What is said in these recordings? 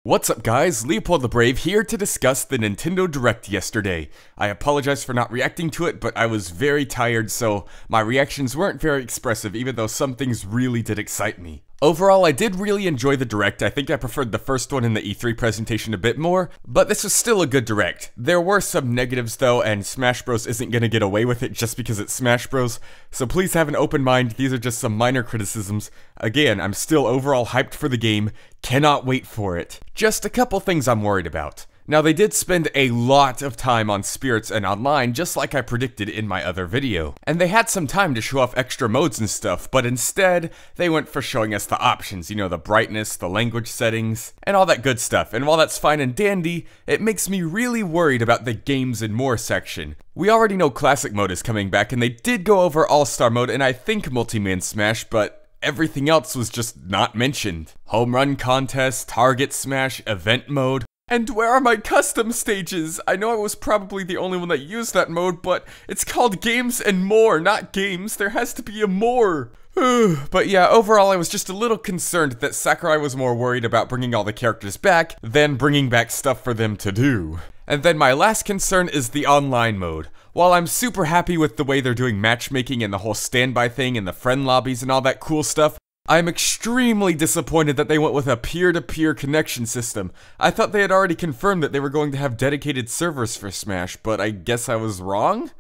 What's up guys, LeopoldTheBrave here to discuss the Nintendo Direct yesterday. I apologize for not reacting to it, but I was very tired, so my reactions weren't very expressive, even though some things really did excite me. Overall, I did really enjoy the Direct. I think I preferred the first one in the E3 presentation a bit more, but this was still a good Direct. There were some negatives though, and Smash Bros isn't gonna get away with it just because it's Smash Bros, so please have an open mind. These are just some minor criticisms. Again, I'm still overall hyped for the game, cannot wait for it. Just a couple things I'm worried about. Now, they did spend a lot of time on Spirits and Online, just like I predicted in my other video. And they had some time to show off extra modes and stuff, but instead, they went for showing us the options, you know, the brightness, the language settings, and all that good stuff. And while that's fine and dandy, it makes me really worried about the Games and More section. We already know Classic Mode is coming back, and they did go over All-Star Mode and I think Multi-Man Smash, but everything else was just not mentioned. Home Run Contest, Target Smash, Event Mode. And where are my custom stages? I know I was probably the only one that used that mode, but it's called Games and More, not Games. There has to be a more. But yeah, overall I was just a little concerned that Sakurai was more worried about bringing all the characters back than bringing back stuff for them to do. And then my last concern is the online mode. While I'm super happy with the way they're doing matchmaking and the whole standby thing and the friend lobbies and all that cool stuff, I'm extremely disappointed that they went with a peer-to-peer connection system. I thought they had already confirmed that they were going to have dedicated servers for Smash, but I guess I was wrong?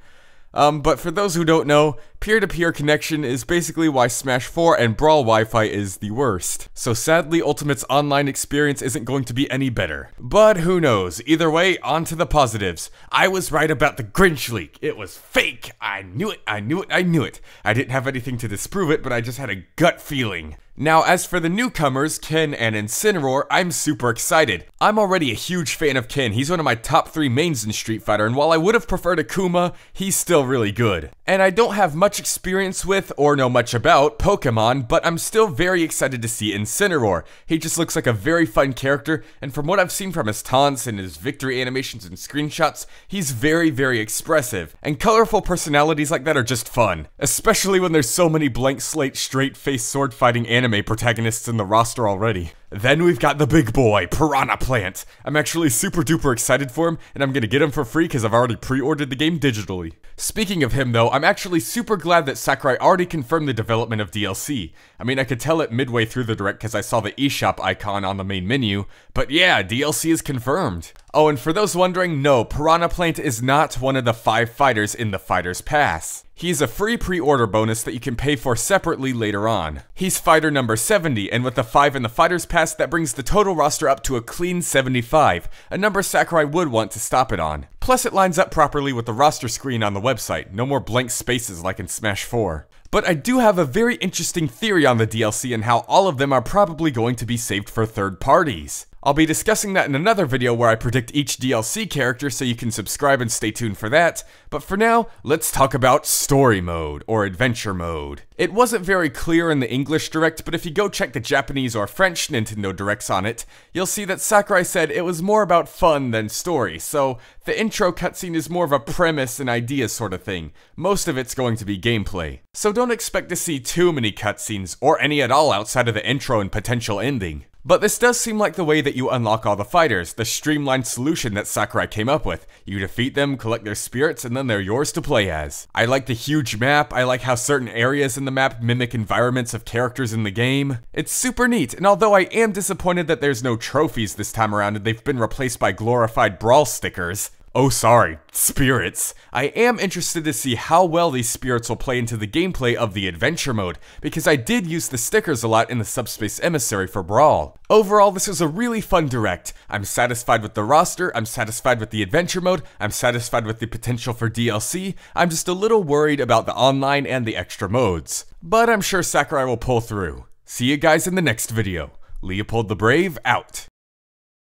But for those who don't know, peer-to-peer connection is basically why Smash 4 and Brawl Wi-Fi is the worst. So sadly, Ultimate's online experience isn't going to be any better. But who knows? Either way, on to the positives. I was right about the Grinch leak. It was fake. I knew it, I knew it, I knew it. I didn't have anything to disprove it, but I just had a gut feeling. Now, as for the newcomers, Ken and Incineroar, I'm super excited. I'm already a huge fan of Ken. He's one of my top 3 mains in Street Fighter, and while I would have preferred Akuma, he's still really good. And I don't have much experience with, or know much about, Pokemon, but I'm still very excited to see Incineroar. He just looks like a very fun character, and from what I've seen from his taunts and his victory animations and screenshots, he's very, very expressive. And colorful personalities like that are just fun, especially when there's so many blank slate, straight-faced sword-fighting anime protagonists in the roster already. Then we've got the big boy, Piranha Plant. I'm actually super duper excited for him, and I'm gonna get him for free because I've already pre-ordered the game digitally. Speaking of him though, I'm actually super glad that Sakurai already confirmed the development of DLC. I mean, I could tell it midway through the Direct because I saw the eShop icon on the main menu, but yeah, DLC is confirmed. Oh, and for those wondering, no, Piranha Plant is not one of the 5 fighters in the Fighter's Pass. He's a free pre-order bonus that you can pay for separately later on. He's fighter number 70, and with the 5 in the Fighter's Pass, that brings the total roster up to a clean 75, a number Sakurai would want to stop it on. Plus it lines up properly with the roster screen on the website, no more blank spaces like in Smash 4. But I do have a very interesting theory on the DLC and how all of them are probably going to be saved for third parties. I'll be discussing that in another video where I predict each DLC character, so you can subscribe and stay tuned for that. But for now, let's talk about Story Mode, or Adventure Mode. It wasn't very clear in the English Direct, but if you go check the Japanese or French Nintendo Directs on it, you'll see that Sakurai said it was more about fun than story, so the intro cutscene is more of a premise and ideas sort of thing. Most of it's going to be gameplay. So don't expect to see too many cutscenes, or any at all outside of the intro and potential ending. But this does seem like the way that you unlock all the fighters, the streamlined solution that Sakurai came up with. You defeat them, collect their spirits, and then they're yours to play as. I like the huge map, I like how certain areas in the map mimic environments of characters in the game. It's super neat, and although I am disappointed that there's no trophies this time around and they've been replaced by glorified Brawl stickers, oh sorry, spirits, I am interested to see how well these spirits will play into the gameplay of the Adventure Mode, because I did use the stickers a lot in the Subspace Emissary for Brawl. Overall, this was a really fun Direct. I'm satisfied with the roster, I'm satisfied with the Adventure Mode, I'm satisfied with the potential for DLC, I'm just a little worried about the online and the extra modes. But I'm sure Sakurai will pull through. See you guys in the next video. LeopoldTheBrave out.